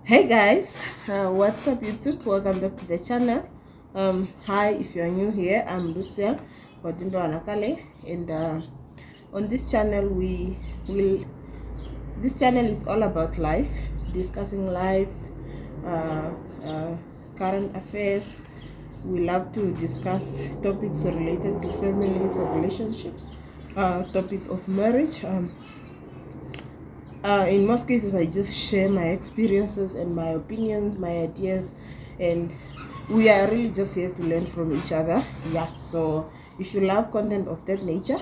Hey guys, what's up YouTube? Welcome back to the channel. Hi, if you're new here, I'm Lucia Wadimba Anakale, and on this channel this channel is all about life, discussing life, uh, uh, current affairs. We love to discuss topics related to families and relationships, topics of marriage. In most cases, I just share my experiences and my opinions, my ideas, and we are really just here to learn from each other. Yeah, so if you love content of that nature,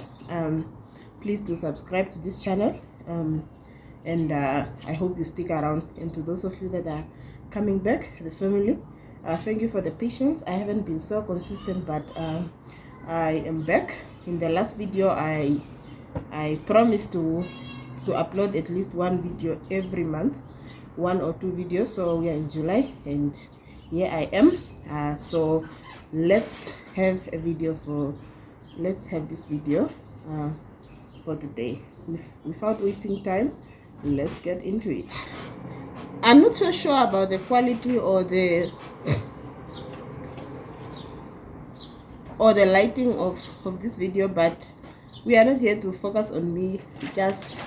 please do subscribe to this channel, and I hope you stick around. And to those of you that are coming back, the family, thank you for the patience. I haven't been so consistent, but I am back. In the last video, I promised to upload at least one video every month, 1 or 2 videos. So we are in July, and here I am. So let's have this video for today. Without wasting time, let's get into it. I'm not so sure about the quality or the lighting of this video, but we are not here to focus on me. Just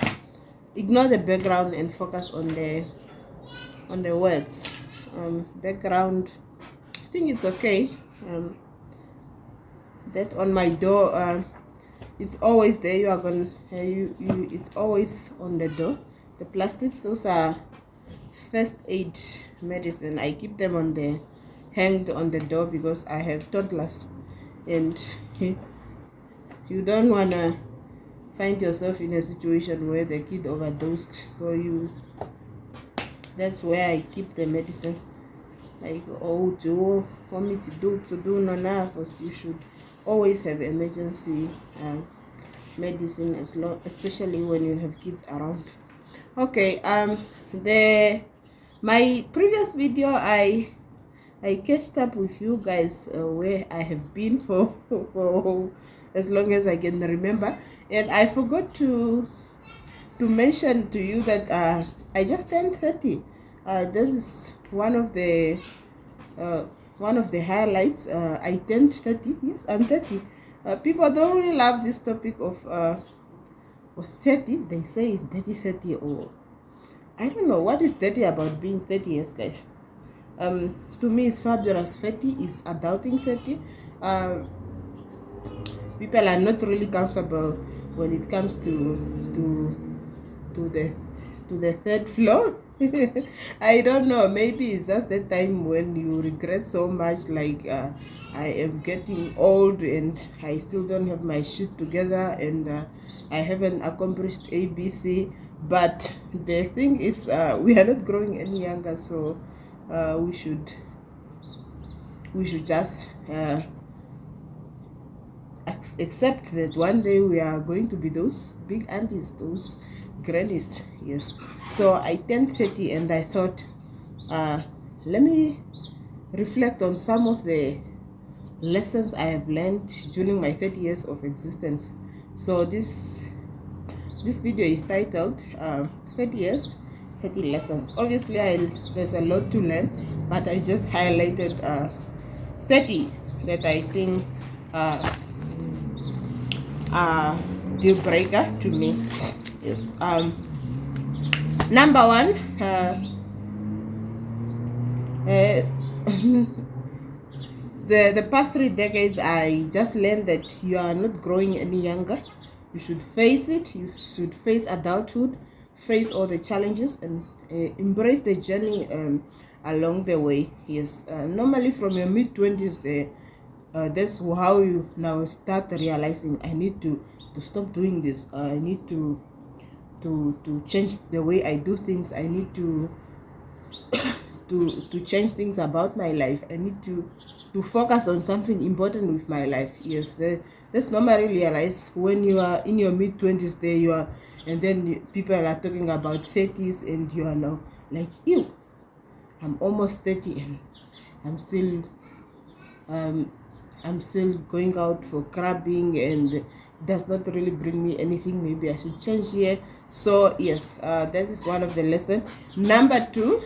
ignore the background and focus on the words. Background, I think it's okay. That on my door, it's always there. You are going it's always on the door. The plastics, those are first aid medicine. I keep them hanged on the door because I have toddlers, and you don't want to find yourself in a situation where the kid overdosed. So that's where I keep the medicine. Like, oh, do want me to do no now, because you should always have emergency medicine, especially when you have kids around. Okay, my previous video, I catched up with you guys where I have been for as long as I can remember, and I forgot to mention to you that I just turned 30. This is one of the highlights. I turned 30. Yes, I'm 30. People don't really love this topic of 30. They say it's dirty 30, or I don't know what is dirty about being 30 years, guys. To me, it's fabulous. 30 is adulting 30. People are not really comfortable when it comes to the third floor. I don't know, maybe it's just the time when you regret so much, like I am getting old and I still don't have my shit together, and I haven't accomplished ABC. But the thing is, we are not growing any younger, so we should just accept that one day we are going to be those big aunties, those grannies. Yes. So I turned 30, and I thought, let me reflect on some of the lessons I have learned during my 30 years of existence. So this video is titled 30 years, 30 lessons. Obviously, there's a lot to learn, but I just highlighted 30 that I think deal breaker to me. Yes. Number one, the past 3 decades, I just learned that you are not growing any younger. You should face it. You should face adulthood, face all the challenges, and embrace the journey along the way. Yes. Normally, from your mid-20s, that's how you now start realizing, I need to stop doing this. I need to change the way I do things. I need to change things about my life. I need to focus on something important with my life. Yes, that's normally realize when you are in your mid-20s. There you are, and then people are talking about 30s, and you are now like, ew, I'm almost 30, and I'm still going out for crabbing and does not really bring me anything. Maybe I should change here. So yes, that is one of the lesson. Number two,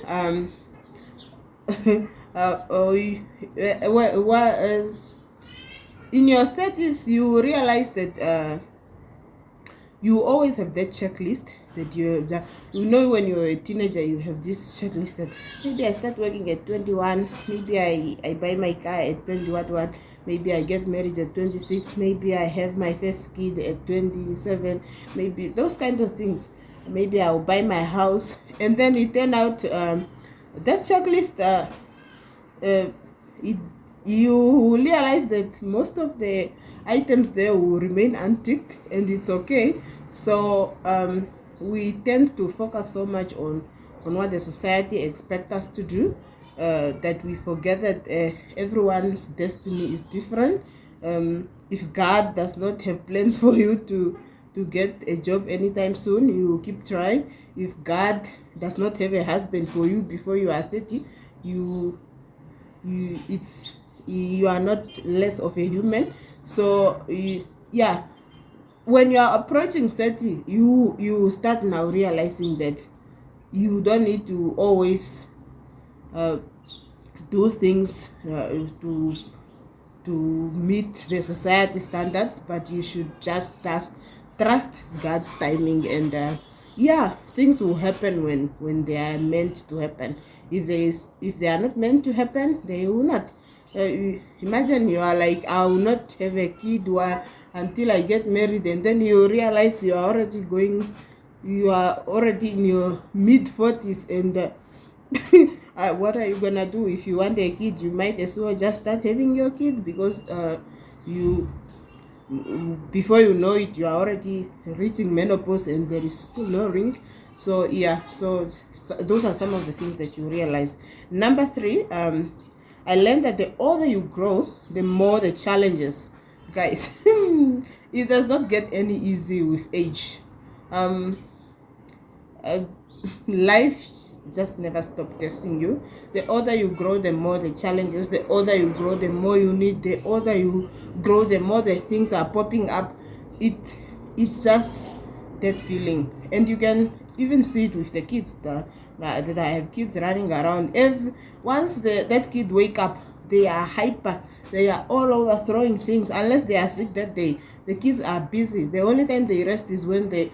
in your 30s you realize that you always have that checklist that you know, when you're a teenager you have this checklist that maybe I start working at 21, maybe I buy my car at 20 what, maybe I get married at 26, maybe I have my first kid at 27, maybe those kind of things, maybe I'll buy my house. And then it turned out that checklist it you realize that most of the items there will remain unticked, and it's okay. So we tend to focus so much on what the society expects us to do, that we forget that everyone's destiny is different. If God does not have plans for you to get a job anytime soon, you keep trying. If God does not have a husband for you before you are 30, you are not less of a human. So yeah, when you are approaching 30, you start now realizing that you don't need to always do things to meet the society standards, but you should just trust God's timing. And yeah, things will happen when they are meant to happen. If they are not meant to happen, they will not. Imagine you are like, I will not have a kid until I get married, and then you realize you are already in your mid 40s, and what are you gonna do? If you want a kid, you might as well just start having your kid, because you before you know it, you are already reaching menopause and there is still no ring. So yeah, so those are some of the things that you realize. Number three, I learned that the older you grow, the more the challenges, guys. It does not get any easy with age. uh, Life just never stop testing you. The older you grow, the more the challenges. The older you grow, the more you need. The older you grow, the more the things are popping up. It's just that feeling. And you can even see it with the kids that I have kids running around. Once that kid wake up, they are hyper, they are all over throwing things. Unless they are sick that day, the kids are busy. The only time they rest is when they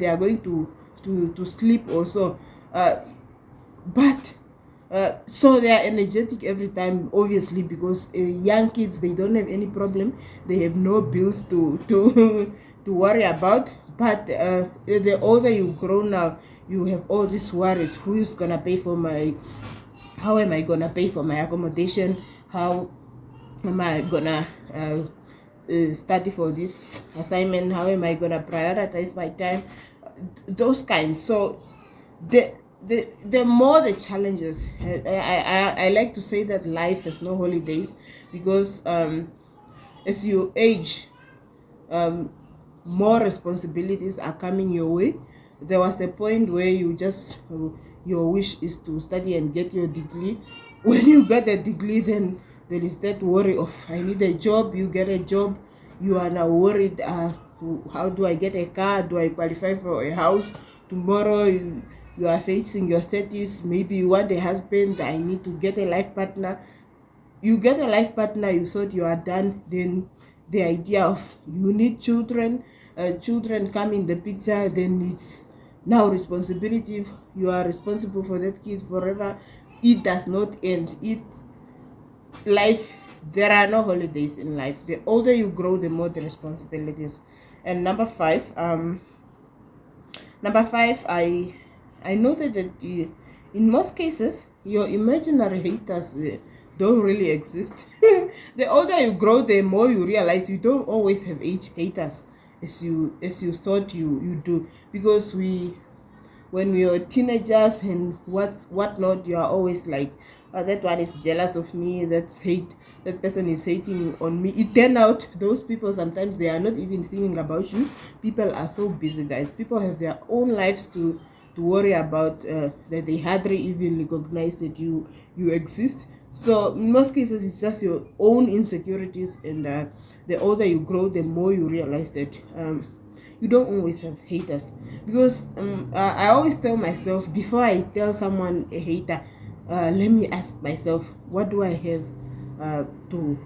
are going to sleep also. But so they are energetic every time, obviously, because young kids, they don't have any problem. They have no bills to to worry about. But the older you grow now, you have all these worries. Who's gonna pay for how am I gonna pay for my accommodation? How am I gonna study for this assignment? How am I gonna prioritize my time? Those kinds. So the more the challenges, I like to say that life has no holidays, because as you age, more responsibilities are coming your way. There was a point where your wish is to study and get your degree. When you get a degree, then there is that worry of, I need a job. You get a job, you are now worried, how do I get a car? Do I qualify for a house? Tomorrow you are facing your 30s, maybe you want a husband. I need to get a life partner. You get a life partner, you thought you are done. Then the idea of you need children, children come in the picture. Then it's now responsibility. You are responsible for that kid forever. It does not end. Life, there are no holidays in life. The older you grow, the more the responsibilities. And number five, I noted that in most cases, your imaginary haters don't really exist. The older you grow, the more you realize you don't always have haters as you thought you do. Because when we are teenagers and whatnot, you are always like, oh, that one is jealous of me, that person is hating on me. It turned out those people, sometimes they are not even thinking about you. People are so busy, guys. People have their own lives to worry about, that they hardly even recognize that you exist. So in most cases, it's just your own insecurities, and the older you grow, the more you realize that you don't always have haters. Because I always tell myself, before I tell someone a hater, let me ask myself, what do I have to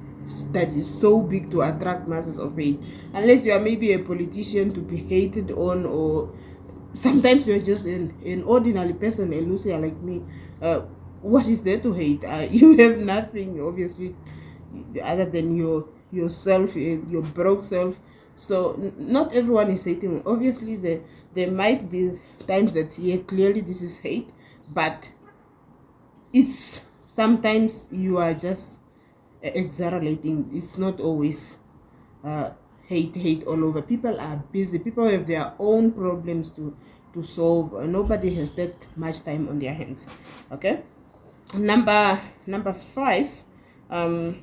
that is so big to attract masses of hate? Unless you are maybe a politician to be hated on, or sometimes you're just an ordinary person, a loser like me. What is there to hate? You have nothing, obviously, other than yourself, your broke self. So not everyone is hating. Obviously, there might be times that, yeah, clearly this is hate, but it's sometimes you are just exaggerating. It's not always uh, hate all over. People are busy. People have their own problems to solve. Nobody has that much time on their hands. Okay. Number 5. um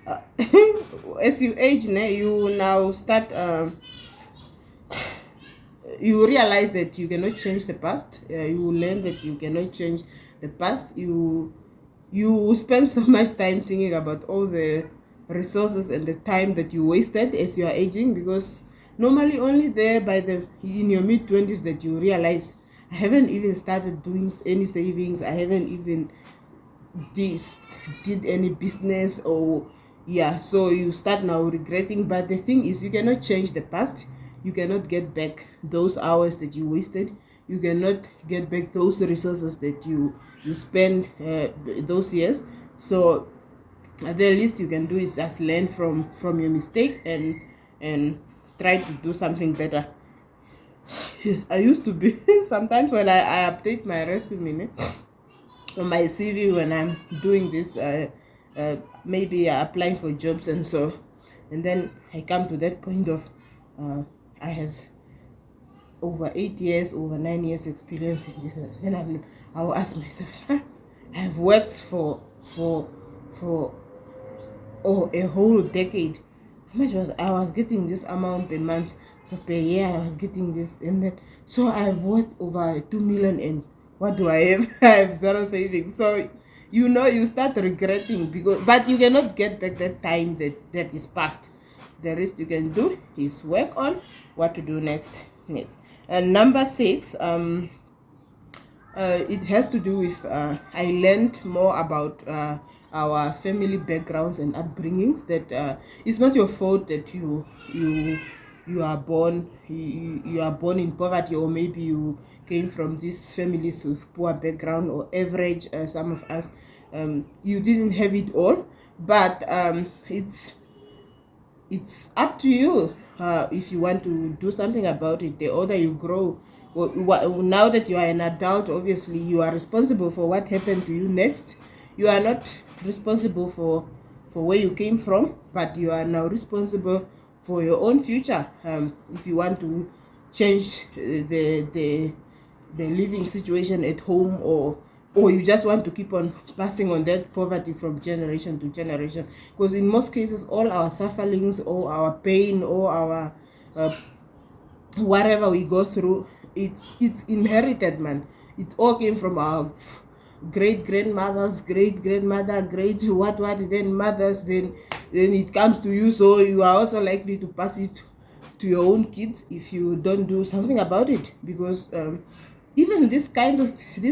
uh, as you age, you now start you realize that you cannot change the past. You learn that you cannot change the past. You spend so much time thinking about all the resources and the time that you wasted as you are aging, because normally only there by the in your mid-20s that you realize, I haven't even started doing any savings, I haven't even this did any business, or yeah, so you start now regretting. But the thing is, you cannot change the past. You cannot get back those hours that you wasted. You cannot get back those resources that you spend those years. So the least you can do is just learn from your mistake, and try to do something better. Yes, I used to be sometimes when I update my resume on my CV, when I'm doing this maybe applying for jobs, and so, and then I come to that point of I have over 8 years, over 9 years experience in this, and then I'll ask myself, I've worked for a whole decade. How much was I was getting this amount per month? So per year I was getting this, and then so I've worked over 2 million, and what do I have? I have zero savings. So you start regretting, because but you cannot get back that time that is past. The rest you can do is work on what to do next. Yes. And number 6, it has to do with I learned more about our family backgrounds and upbringings, that it's not your fault that you are born you are born in poverty, or maybe you came from these families with poor background or average. Some of us, you didn't have it all, but it's up to you if you want to do something about it. The older you grow, now that you are an adult, obviously you are responsible for what happened to you next. You are not responsible for where you came from, but you are now responsible for your own future. If you want to change the living situation at home, or you just want to keep on passing on that poverty from generation to generation, because in most cases all our sufferings, all our pain, all our whatever we go through, it's inherited, man. It all came from our great grandmothers, great grandmother, great what, then mothers, then it comes to you. So you are also likely to pass it to your own kids if you don't do something about it. Because even these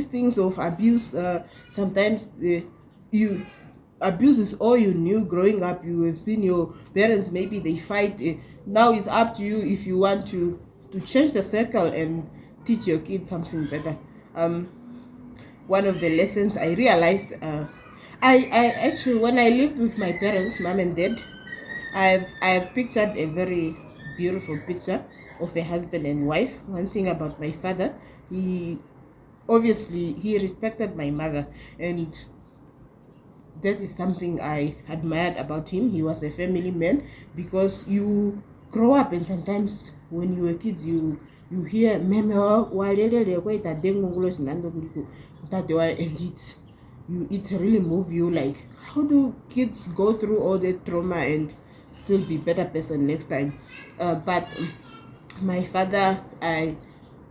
things of abuse, sometimes you abuse is all you knew growing up. You have seen your parents, maybe they fight. Now it's up to you if you want to change the circle and teach your kids something better. One of the lessons I realized, I actually, when I lived with my parents, mom and dad, I've pictured a very beautiful picture of a husband and wife. One thing about my father, he obviously he respected my mother, and that is something I admired about him. He was a family man, because you grow up, and sometimes when you were kids, you hear meme walele kweta dengulo sinando mliko utatewa, and it really move you, like, how do kids go through all that trauma and still be better person next time? But my father,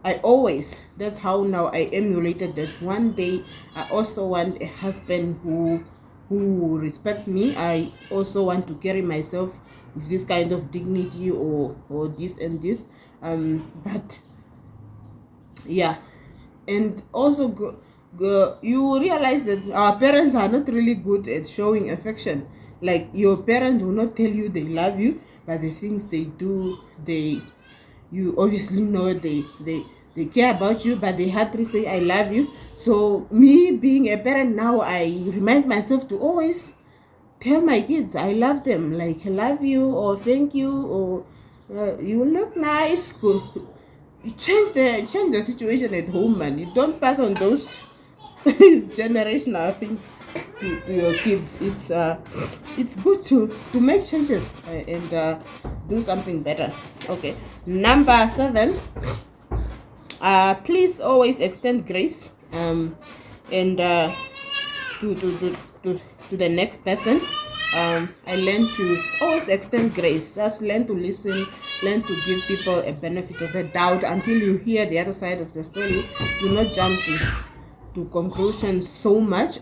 that's how now I emulated that. One day I also want a husband who respect me. I also want to carry myself with this kind of dignity, or this and this. But yeah, and also you realize that our parents are not really good at showing affection. Like, your parent will not tell you they love you, but the things they do, you obviously know they care about you, but they hardly say I love you. So me being a parent now, I remind myself to always tell my kids I love them, like I love you, or thank you, or you look nice. You change the situation at home, man. You don't pass on those generational things to your kids. It's good to make changes, and do something better. Okay, number 7. Please always extend grace, and to, to, to, to, to the next person. I learned to always extend grace. Just learn to listen, learn to give people a benefit of a doubt until you hear the other side of the story. Do not jump to conclusions so much,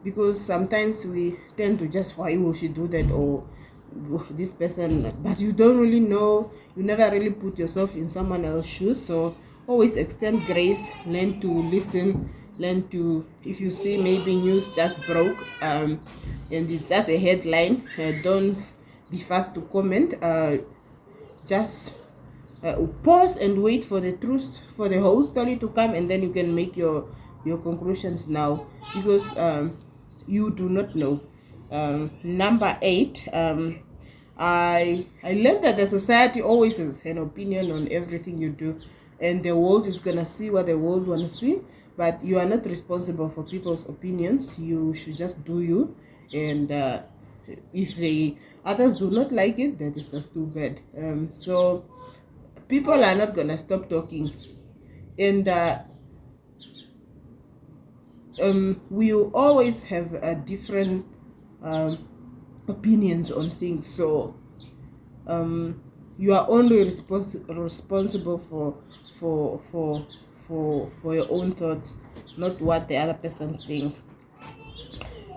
because sometimes we tend to just, why will she do that, or this person, but you don't really know. You never really put yourself in someone else's shoes. So always extend grace, learn to listen, learn to, if you see maybe news just broke, and it's just a headline, don't be fast to comment. Just pause and wait for the truth, for the whole story to come, and then you can make your conclusions now, because you do not know. Number 8, I learned that the society always has an opinion on everything you do, and the world is gonna see what the world wanna see, but you are not responsible for people's opinions. You should just do you, and if the others do not like it, that is just too bad. So people are not gonna stop talking, and we will always have different opinions on things. So you are only responsible for your own thoughts, not what the other person think.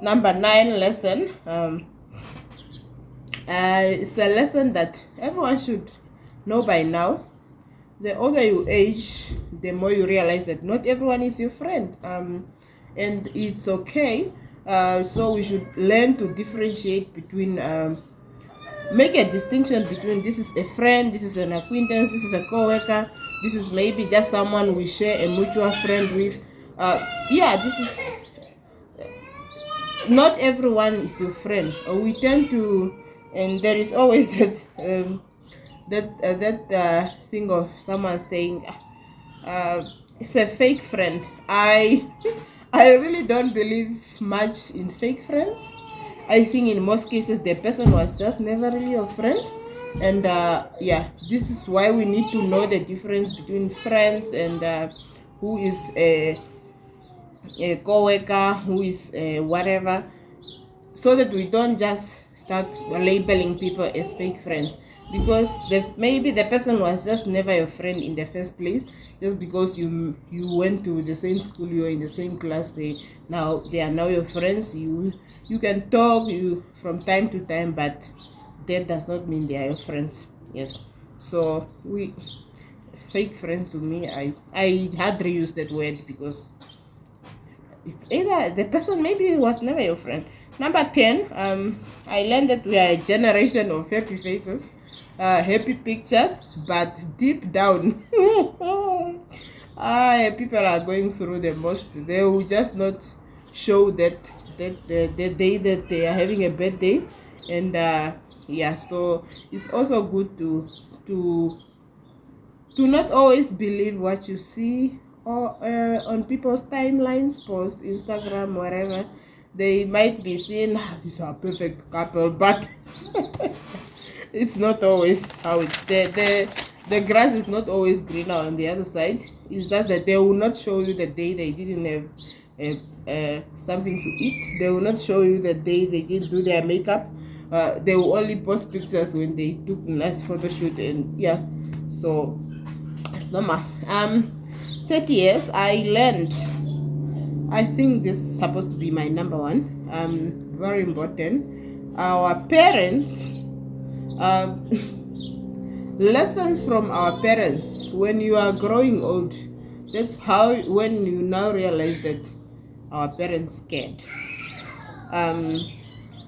Number 9 lesson, it's a lesson that everyone should know by now. The older you age, the more you realize that not everyone is your friend, and it's okay. So we should learn to differentiate between, make a distinction between, this is a friend, this is an acquaintance, this is a co-worker, this is maybe just someone we share a mutual friend with. This is, not everyone is your friend. We tend to, and there is always that thing of someone saying, it's a fake friend. I I really don't believe much in fake friends. I think in most cases the person was just never really your friend, and this is why we need to know the difference between friends and who is a co-worker, who is whatever, so that we don't just start labeling people as fake friends, because maybe the person was just never your friend in the first place. Just because you went to the same school, you were in the same class, they are now your friends. You can talk from time to time, but that does not mean they are your friends. Yes. So fake friend, to me, I hardly use that word, because it's either the person maybe was never your friend. Number 10, I learned that we are a generation of happy faces, happy pictures, but deep down, people are going through the most. They will just not show that the day that they are having a bad day, and so it's also good to not always believe what you see, or on people's timelines, post, Instagram, whatever. They might be saying, this is a perfect couple, but it's not always how the grass is not always greener on the other side. It's just that they will not show you the day they didn't have something to eat. They will not show you the day they didn't do their makeup. They will only post pictures when they took a nice photo shoot, and so It's normal. 30 years, I learned. I think this is supposed to be my number one. Very important. Our parents, uh, lessons from our parents. When you are growing old, that's how, when you now realize that our parents cared.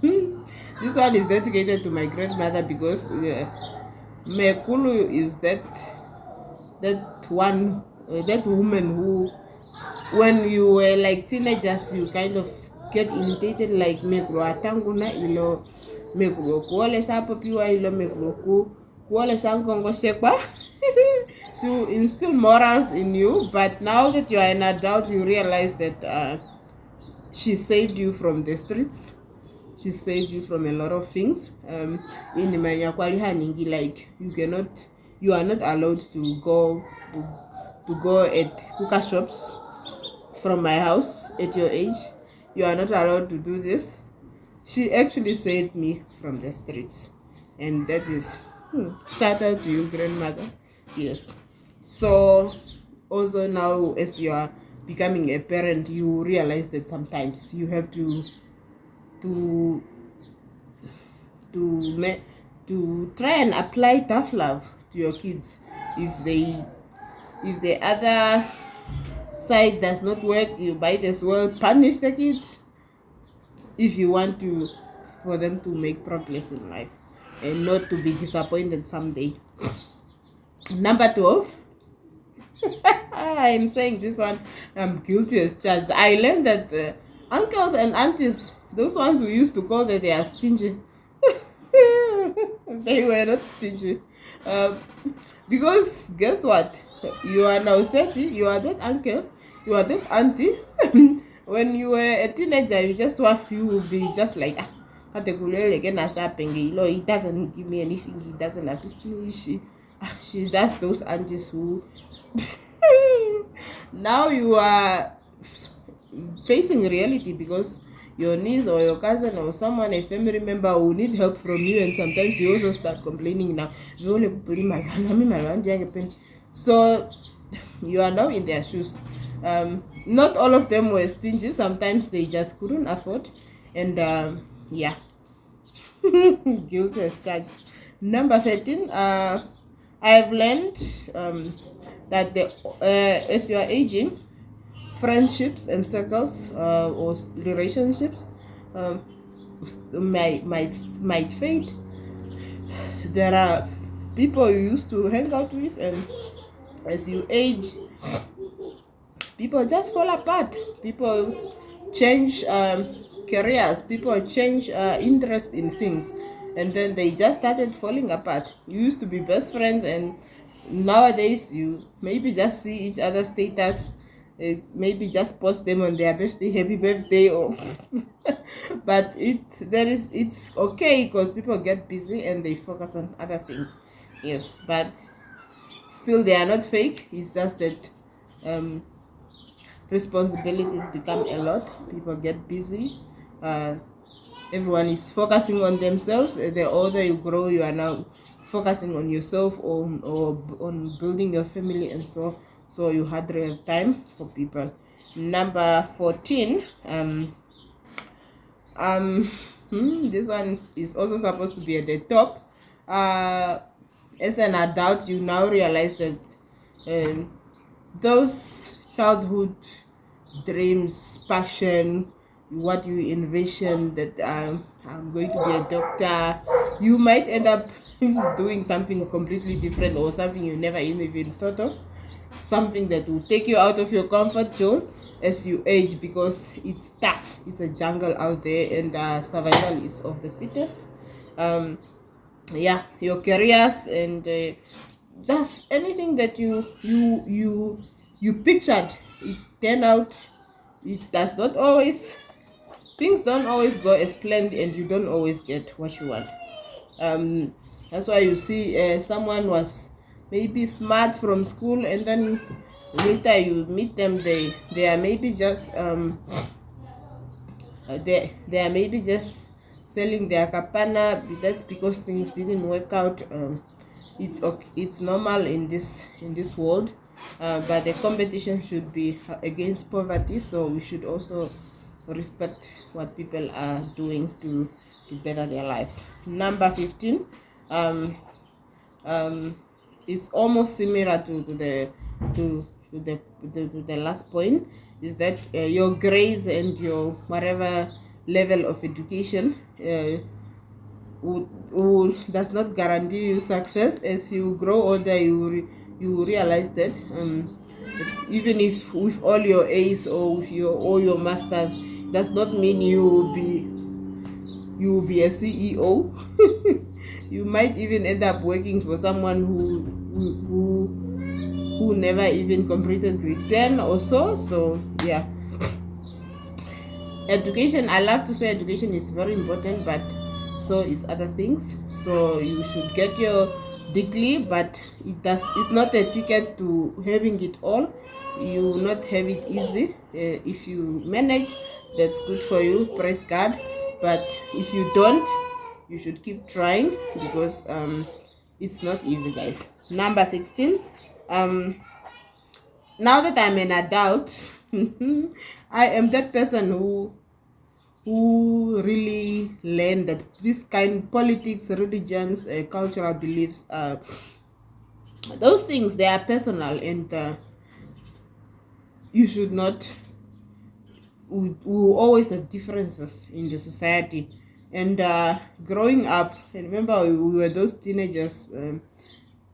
This one is dedicated to my grandmother, because Mekulu is that one that woman who, when you were like teenagers, you kind of get irritated, like mekro atanguna ilo, mekro kuole sapo piwa ilo, mekro kuole sankongo sekwa to instill morals in you. But now that you are an adult, you realize that she saved you from the streets. She saved you from a lot of things. In the like you are not allowed to go at hookah shops from my house at your age. You are not allowed to do this. She actually saved me from the streets, and that is shout out to you, grandmother. Yes. So also now, as you are becoming a parent, you realize that sometimes you have to try and apply tough love to your kids. If the other side does not work, you might as well punish the kids if you want for them to make progress in life and not to be disappointed someday. Number 12. I'm saying this one, I'm guilty as charged. I learned that uncles and aunties, those ones who used to call that they are stingy, they were not stingy. Because guess what? You are now 30, you are that uncle, you are that auntie. When you were a teenager, you will be just like, he doesn't give me anything, he doesn't assist me. She's just those aunties who now you are facing reality, because your niece or your cousin or someone, a family member, will need help from you, and sometimes you also start complaining now. So you are now in their shoes. Not all of them were stingy. Sometimes they just couldn't afford, and yeah. Guilty as charged. Number 13. I've learned that as you are aging, friendships and circles or relationships might fade. There are people you used to hang out with, and as you age, people just fall apart. People change careers. People change interest in things, and then they just started falling apart. You used to be best friends, and nowadays you maybe just see each other's status, maybe just post them on their birthday, happy birthday, or but it's okay, because people get busy and they focus on other things. Yes, but still they are not fake. It's just that responsibilities become a lot. People get busy. Everyone is focusing on themselves. The older you grow, you are now focusing on yourself, or on building your family, and so you hardly have time for people. Number 14. This one is also supposed to be at the top. As an adult, you now realize that those childhood dreams, passion, what you envision, that I'm going to be a doctor, you might end up doing something completely different, or something you never even thought of, something that will take you out of your comfort zone as you age, because it's tough. It's a jungle out there, and survival is of the fittest. Yeah, your careers and just anything that you pictured, it turned out, it does not always, things don't always go as planned, and you don't always get what you want. That's why you see someone was maybe smart from school, and then later you meet them, they are maybe just they are maybe just selling their kapana. That's because things didn't work out. it's okay, it's normal in this world, but the competition should be against poverty, so we should also respect what people are doing to better their lives. Number 15 um is almost similar to the last point, is that your grades and your whatever level of education does not guarantee you success. As you grow older, you realize that even if with all your A's or with all your masters, does not mean you will be a CEO. You might even end up working for someone who never even completed grade 10 or so. So yeah, education, I love to say education is very important, but so is other things. So you should get your degree, but it's not a ticket to having it all. You will not have it easy. If you manage, that's good for you, praise God. But if you don't, you should keep trying, because it's not easy, guys. Number 16, now that I'm an adult, I am that person who really learned that this kind politics, religions, cultural beliefs, those things, they are personal, and you should not. We will always have differences in the society. And growing up, I remember we were those teenagers,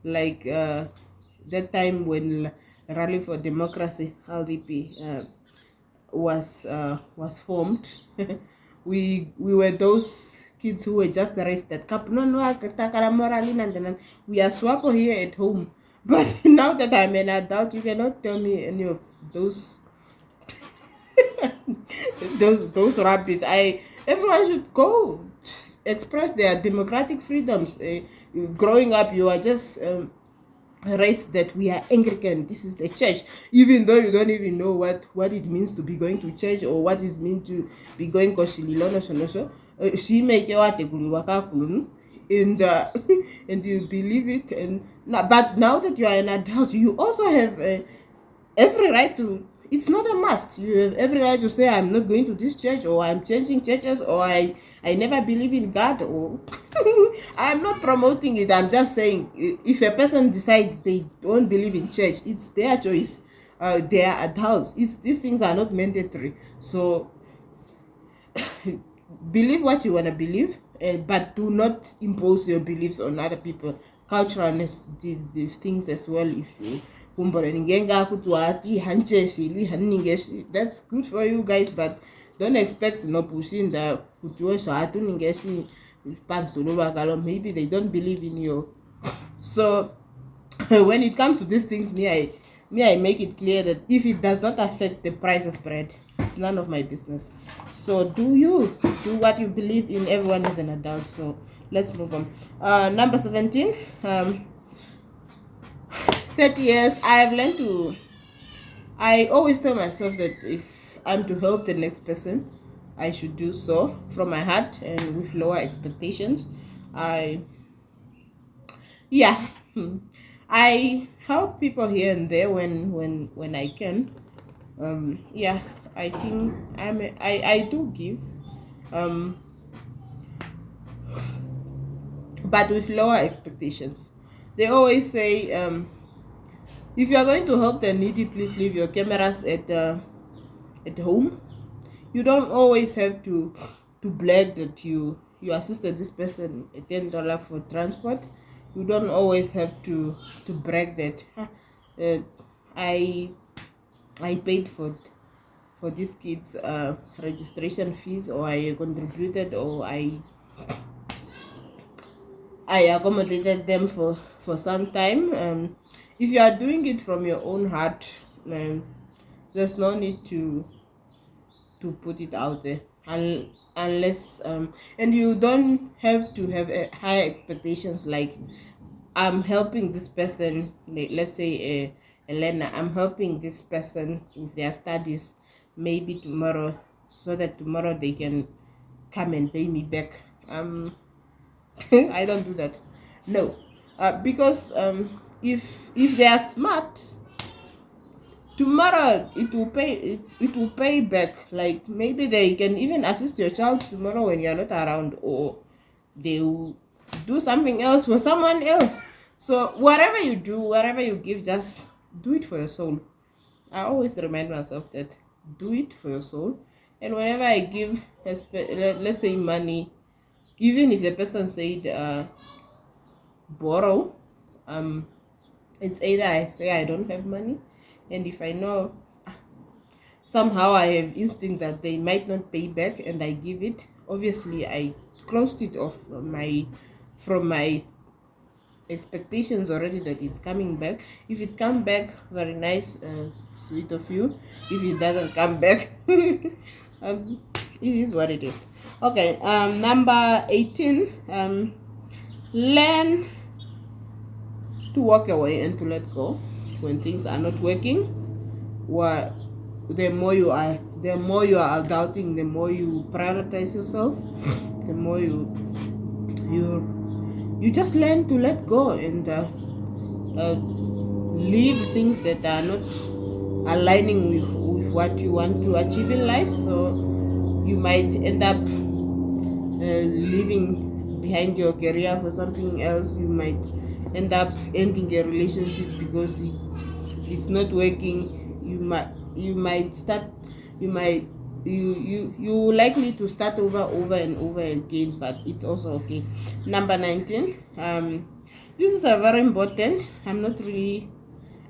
like that time when Rally for Democracy (RDP) was formed. We were those kids who were just arrested. We are swapo here at home. But now that I'm an adult, you cannot tell me any of those those rubbish. Everyone should go express their democratic freedoms. Growing up, you are just raised that we are Anglican, this is the church, even though you don't even know what it means to be going to church, or what it means to be going koshililono shonosho. She make you and and you believe it. And but now that you are an adult, you also have every right to. It's not a must. You have every right to say, I'm not going to this church, or I'm changing churches, or I never believe in God, or I'm not promoting it. I'm just saying, if a person decides they don't believe in church, it's their choice. They are adults. These things are not mandatory. So believe what you want to believe, but do not impose your beliefs on other people. Culturalness, the things as well. If you that's good for you guys, but don't expect no pushing the maybe they don't believe in you. So when it comes to these things, I make it clear that if it does not affect the price of bread, it's none of my business. So do what you believe in. Everyone is an adult. So let's move on. Number 17, 30 years. I always tell myself that if I'm to help the next person, I should do so from my heart and with lower expectations. I Yeah. I help people here and there when I can. Yeah, I think I do give, um but with lower expectations. They always say, if you are going to help the needy, please leave your cameras at home. You don't always have to brag that you assisted this person a $10 for transport. You don't always have to brag that, uh, I paid for these kids registration fees, or I contributed, or I accommodated them for some time. If you are doing it from your own heart, there's no need to put it out there, unless and you don't have to have high expectations, like I'm helping this person, let's say Elena, I'm helping this person with their studies, maybe tomorrow, so that tomorrow they can come and pay me back. I don't do that. No. Because if they are smart, tomorrow it will pay back. Like maybe they can even assist your child tomorrow when you're not around, or they will do something else for someone else. So whatever you do, whatever you give, just do it for your soul. I always remind myself that do it for your soul. And whenever I give, let's say money, even if the person said borrow, it's either I say I don't have money, and if I know somehow I have instinct that they might not pay back and I give it, obviously I closed it off from my expectations already that it's coming back. If it come back, very nice, sweet of you. If it doesn't come back, it is what it is. Okay, number 18, learn to walk away and to let go when things are not working. What the more you are doubting, the more you prioritize yourself, the more you just learn to let go and leave things that are not aligning with what you want to achieve in life. So you might end up leaving behind your career for something else. You might end up ending a relationship because it's not working. You might start you might you likely to start over and over again, but it's also okay. Number 19, this is a very important. I'm not doing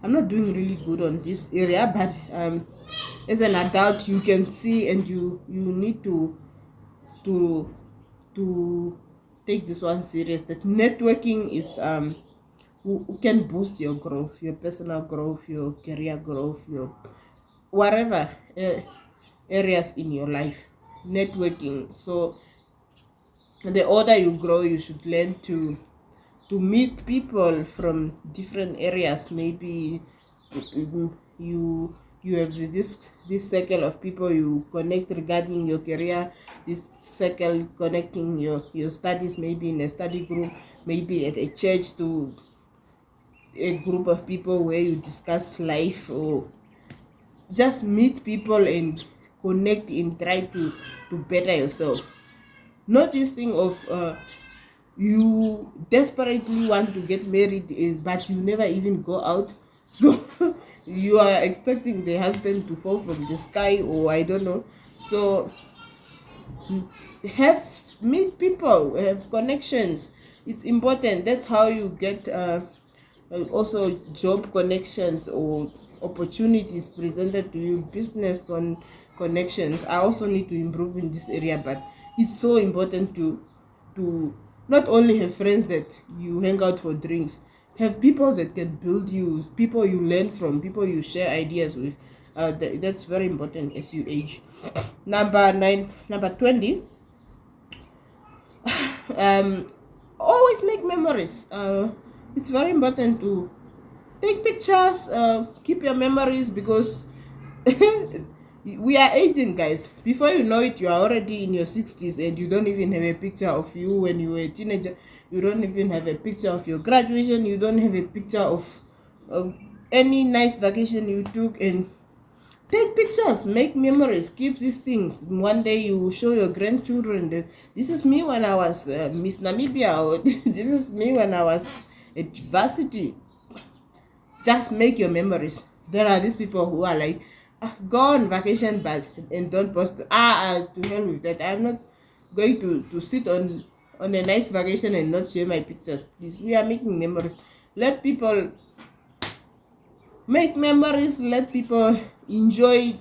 really good on this area, but as an adult you can see, and you need to to take this one serious, that networking is who can boost your growth, your personal growth, your career growth, your whatever areas in your life. Networking. So the older you grow, you should learn to meet people from different areas. Maybe you have this circle of people you connect regarding your career, this circle connecting your studies, maybe in a study group, maybe at a church, to a group of people where you discuss life, or just meet people and connect and try to better yourself. Not this thing of you desperately want to get married, but you never even go out. So you are expecting the husband to fall from the sky, or I don't know. So have meet people, have connections. It's important. That's how you get also job connections or opportunities presented to you, business connections. I also need to improve in this area, but it's so important to not only have friends that you hang out for drinks, have people that can build you, people you learn from, people you share ideas with. That's very important as you age. Number 20, always make memories. It's very important to take pictures, keep your memories, because we are aging, guys. Before you know it, you are already in your 60s and you don't even have a picture of you when you were a teenager. You don't even have a picture of your graduation. You don't have a picture of any nice vacation you took. And take pictures, make memories, keep these things. One day you will show your grandchildren that this is me when I was Miss Namibia, or this is me when I was at varsity. Just make your memories. There are these people who are like, go on vacation, but and don't post. To hell with that. I'm not going to sit on a nice vacation and not share my pictures. Please, we are making memories. Let people make memories. Let people enjoy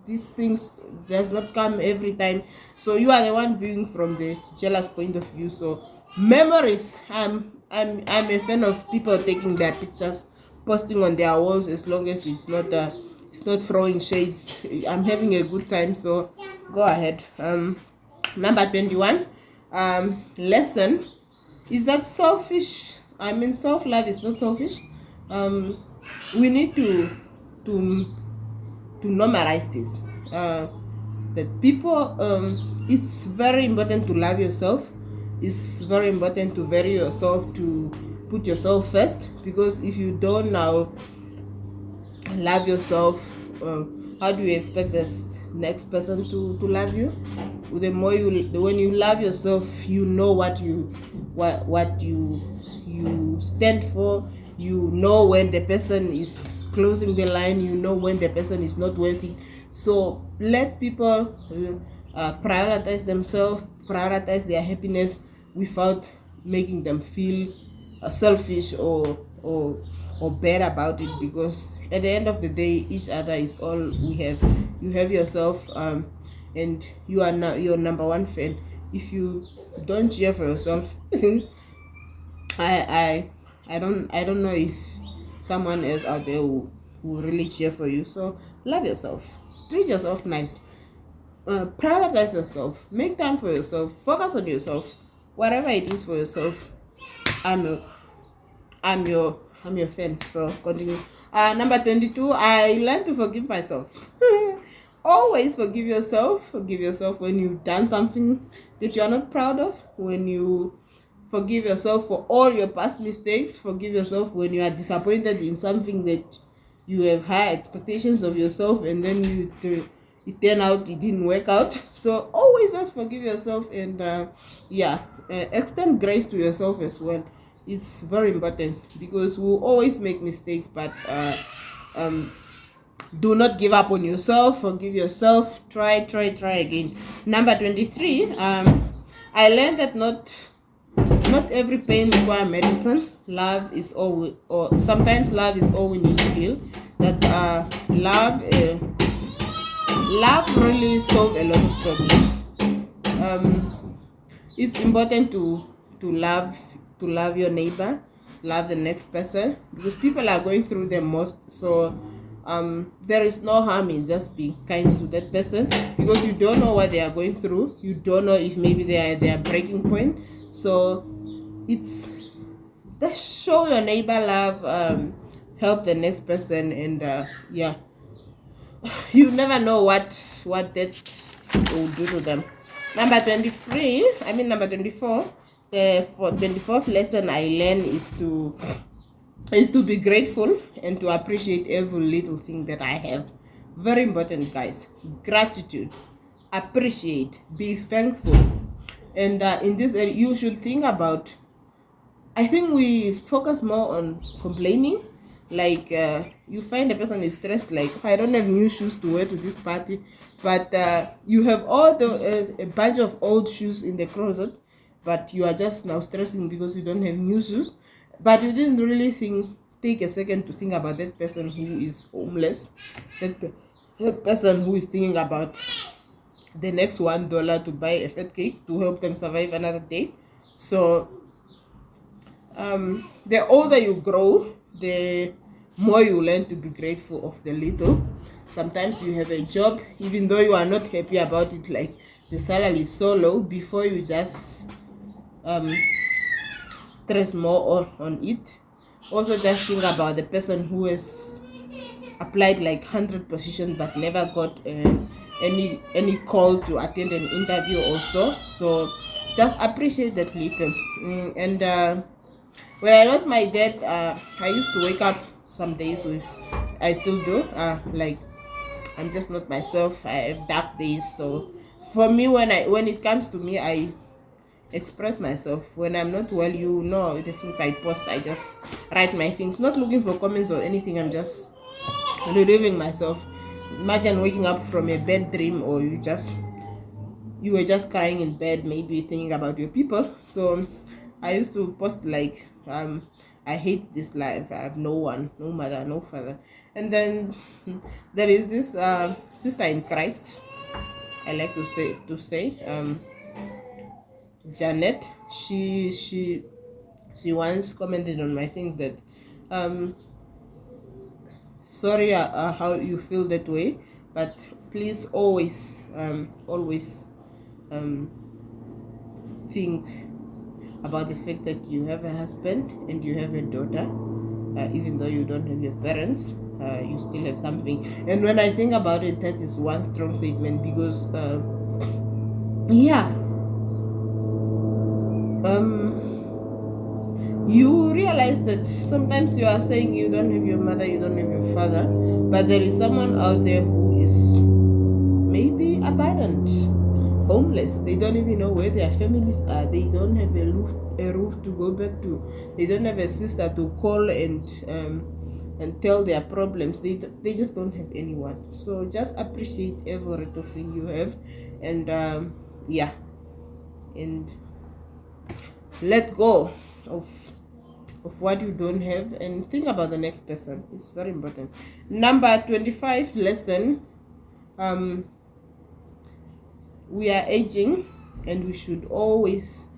these things. Does not come every time. So you are the one viewing from the jealous point of view. So memories. I'm a fan of people taking their pictures, posting on their walls, as long as it's not throwing shades. I'm having a good time, so go ahead. Number 21, lesson is that selfish. I mean, self-love is not selfish. We need to normalize this. That people, it's very important to love yourself. It's very important to value yourself, to put yourself first, because if you don't now love yourself, how do you expect this next person to love you? The more when you love yourself, you know what you stand for. You know when the person is closing the line, you know when the person is not worth it. So let people prioritize themselves, prioritize their happiness, without making them feel selfish or bad about it, because at the end of the day, each other is all we have. You have yourself, and you are now your number one fan. If you don't cheer for yourself, I I don't know if someone else out there will really cheer for you. So love yourself, treat yourself nice, prioritize yourself, make time for yourself, focus on yourself, whatever it is for yourself. I'm your I'm your I'm your fan. So continue. Number 22, I learned to forgive myself. Always forgive yourself. Forgive yourself when you've done something that you are not proud of. When you forgive yourself for all your past mistakes. Forgive yourself when you are disappointed in something that you have high expectations of yourself, and then it turned out it didn't work out. So always just forgive yourself, and extend grace to yourself as well. It's very important, because we'll always make mistakes, but do not give up on yourself. Forgive yourself. Try again. Number 23, I learned that not every pain requires medicine. Love is all or sometimes love is all we need to heal. That love really solves a lot of problems. It's important to love your neighbor, love the next person, because people are going through the most. So there is no harm in just being kind to that person, because you don't know what they are going through. You don't know if maybe they are breaking point. So it's just show your neighbor love, help the next person, and you never know what that will do to them. Number 24, the 24th lesson I learned is to be grateful and to appreciate every little thing that I have. Very important, guys. Gratitude, appreciate, be thankful. And in this area, you should think about, I think we focus more on complaining. Like you find the person is stressed, like, I don't have new shoes to wear to this party, but you have all a bunch of old shoes in the closet, but you are just now stressing because you don't have new shoes. But you didn't really take a second to think about that person who is homeless, that person who is thinking about the next $1 to buy a fat cake to help them survive another day. So the older you grow, the more you learn to be grateful of the little. Sometimes you have a job, even though you are not happy about it, like the salary is so low, before you just stress more on it. Also, just think about the person who has applied like 100 positions but never got any call to attend an interview also. So just appreciate that little. And when I lost my dad, I used to wake up some days with, I still do, like I'm just not myself. I have dark days. So for me, when it comes to me, I express myself. When I'm not well, you know the things I post, I just write my things, not looking for comments or anything. I'm just relieving myself. Imagine waking up from a bad dream, or you were just crying in bed, maybe thinking about your people. So I used to post like, I hate this life, I have no one, no mother, no father. And then there is this sister in Christ, I like to say Janet. She once commented on my things that sorry how you feel that way, but please always think about the fact that you have a husband and you have a daughter. Even though you don't have your parents, you still have something. And when I think about it, that is one strong statement, because you realize realize that sometimes you are saying you don't have your mother, you don't have your father, but there is someone out there who is maybe abandoned, homeless. They don't even know where their families are. They don't have a roof to go back to. They don't have a sister to call and tell their problems. They just don't have anyone. So just appreciate every little thing you have, and yeah, and let go of what you don't have and think about the next person. It's very important. Number 25 lesson. We are aging, and we should always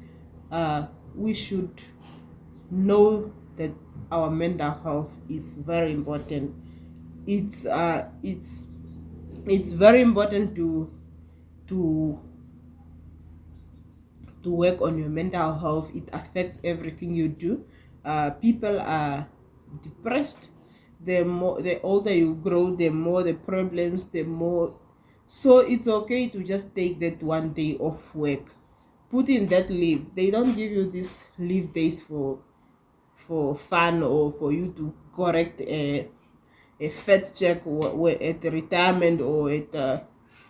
we should know that our mental health is very important. It's very important to work on your mental health. It affects everything you do. People are depressed. The older you grow, the more the problems, the more. So it's okay to just take that one day off work. Put in that leave. They don't give you these leave days for fun or for you to correct a fat check or at the retirement or at a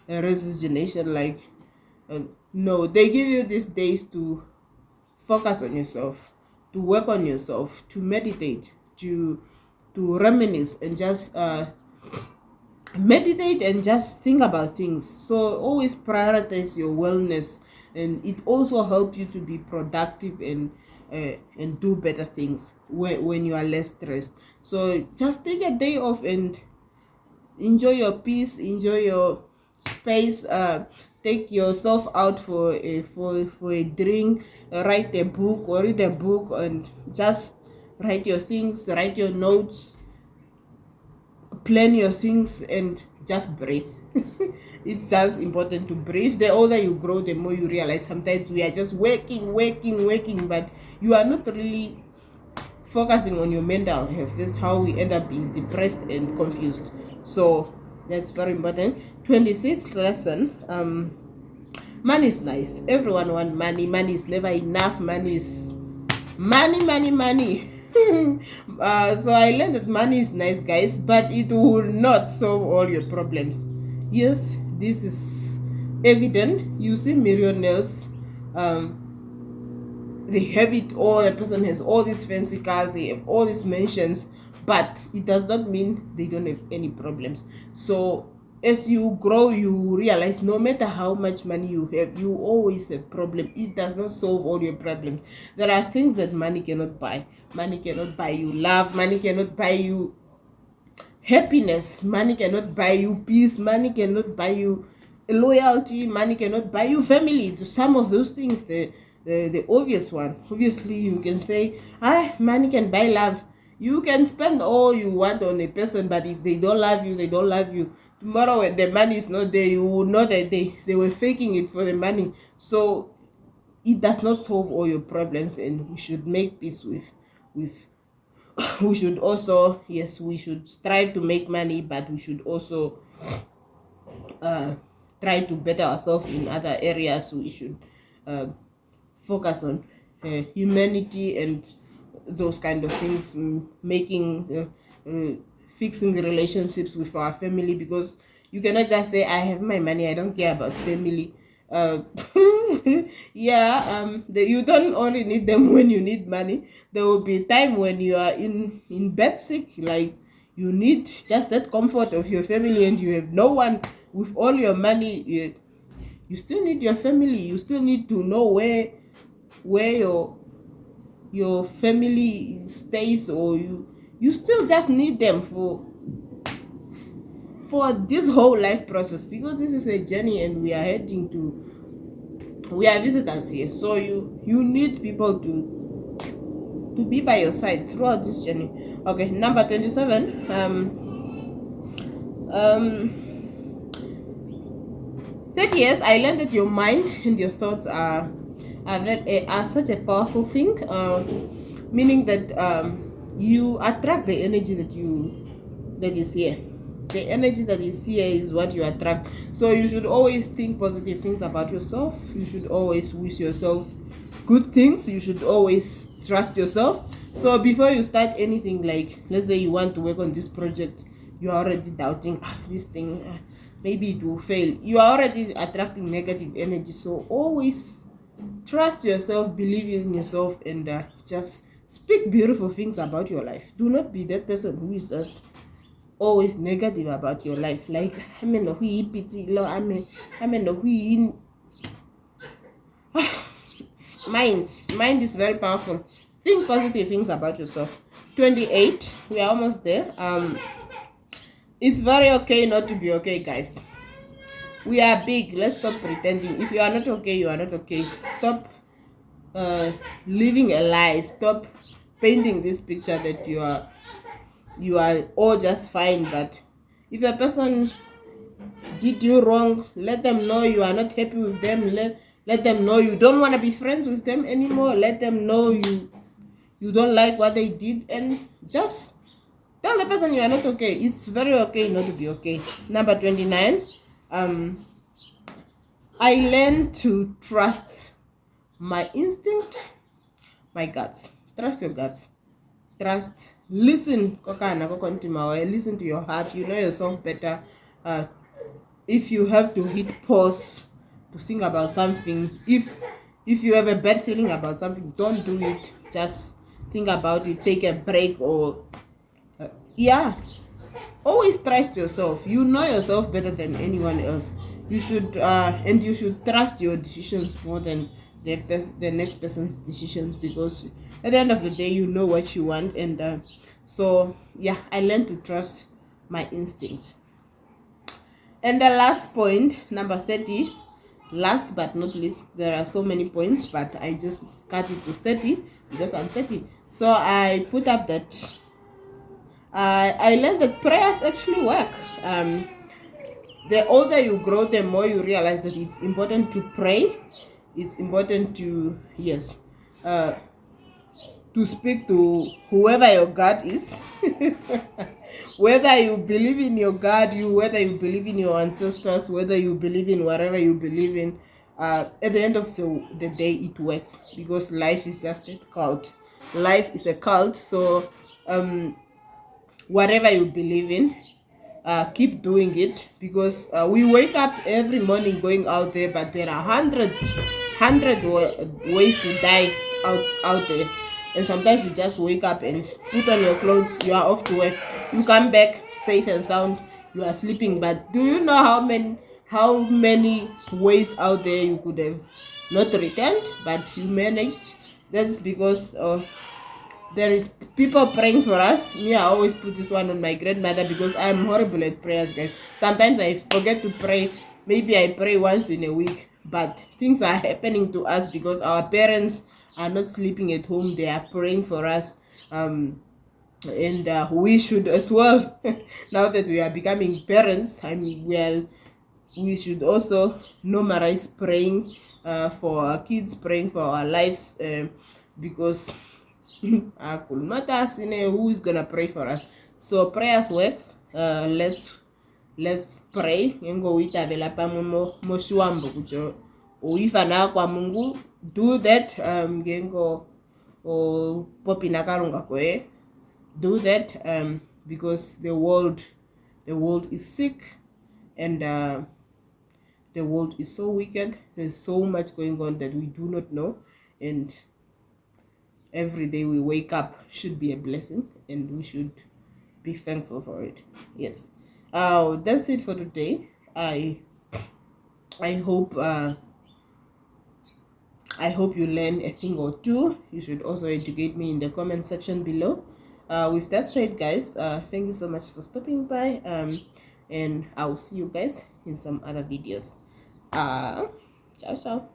resignation. Like, no, they give you these days to focus on yourself, to work on yourself, to meditate, to reminisce, and just meditate and just think about things. So always prioritize your wellness, and it also helps you to be productive and do better things when you are less stressed. So just take a day off and enjoy your peace, enjoy your space. Take yourself out for a drink, write a book or read a book, and just write your things, write your notes, plan your things, and just breathe. It's just important to breathe. The older you grow, the more you realize sometimes we are just working, but you are not really focusing on your mental health. That's how we end up being depressed and confused. So that's very important. 26th lesson. Money is nice. Everyone wants money. Money is never enough. Money is money. So I learned that money is nice, guys, but it will not solve all your problems. Yes, this is evident. You see millionaires, they have it all. The person has all these fancy cars, they have all these mansions, but it does not mean they don't have any problems. So as you grow, you realize no matter how much money you have, you always have a problem. It does not solve all your problems. There are things that money cannot buy. Money cannot buy you love. Money cannot buy you happiness. Money cannot buy you peace. Money cannot buy you loyalty. Money cannot buy you family. Some of those things, the obvious one. Obviously, you can say, money can buy love. You can spend all you want on a person, but if they don't love you, they don't love you. Tomorrow when the money is not there, you will know that they were faking it for the money. So it does not solve all your problems, and we should make peace with we should also, yes, we should strive to make money, but we should also try to better ourselves in other areas. We should focus on humanity and those kind of things, making fixing relationships with our family, because you cannot just say I have my money, I don't care about family. You don't only need them when you need money. There will be a time when you are in bed sick, like you need just that comfort of your family, and you have no one. With all your money, you still need your family. You still need to know where your family stays, or you still just need them for this whole life process, because this is a journey and we are visitors here. So you need people to be by your side throughout this journey. Okay, number 27. 30 years, I learned that your mind and your thoughts are such a powerful thing, meaning that you attract the energy that is here. The energy that is here is what you attract. So you should always think positive things about yourself. You should always wish yourself good things. You should always trust yourself. So before you start anything, like let's say you want to work on this project, you are already doubting, this thing, maybe it will fail. You are already attracting negative energy. So always trust yourself, believe in yourself, and just speak beautiful things about your life. Do not be that person who is just always negative about your life. Like mind is very powerful. Think positive things about yourself. 28, we are almost there. It's very okay not to be okay, guys. We are big. Let's stop pretending. If you are not okay, you are not okay. Stop living a lie. Stop painting this picture that you are all just fine. But if a person did you wrong, let them know you are not happy with them. Let them know you don't want to be friends with them anymore. Let them know you don't like what they did, and just tell the person you are not okay. It's very okay not to be okay. Number 29, I learned to trust my instinct, my guts. Trust your guts. Trust. Listen. Listen to your heart. You know yourself better. If you have to hit pause to think about something, if you have a bad feeling about something, don't do it. Just think about it. Take a break, or always trust yourself. You know yourself better than anyone else. You should and you should trust your decisions more than the next person's decisions, because at the end of the day you know what you want. And so yeah, I learned to trust my instincts. And the last point, number 30, last but not least, there are so many points, but I just cut it to 30 because I'm 30. So I put up that I learned that prayers actually work. The older you grow, the more you realize that it's important to pray. It's important to, yes, to speak to whoever your God is. Whether you believe in your God, whether you believe in your ancestors, whether you believe in whatever you believe in, at the end of the day, it works, because life is just a cult. Life is a cult. So whatever you believe in, keep doing it, because we wake up every morning going out there, but there are hundred ways to die out there. And sometimes you just wake up and put on your clothes, you are off to work, you come back safe and sound, you are sleeping. But do you know how many ways out there you could have not returned, but you managed? That is because there is people praying for us. Me, I always put this one on my grandmother, because I'm horrible at prayers, guys. Sometimes I forget to pray. Maybe I pray once in a week, but things are happening to us because our parents are not sleeping at home. They are praying for us. And we should as well. Now that we are becoming parents, we should also normalize praying for our kids, praying for our lives, because I could not ask who is gonna pray for us. So prayers works. Let's pray. Ngo uitavela pamwe mo shiwambo kucho uifana kwa Mungu. Do that. Gengo o popina karunga kwe. Do that because the world is sick, and the world is so wicked. There's so much going on that we do not know, and every day we wake up should be a blessing, and we should be thankful for it. Yes. That's it for today. I hope you learn a thing or two. You should also educate me in the comment section below. With that said, guys, thank you so much for stopping by, and I will see you guys in some other videos. Ciao ciao.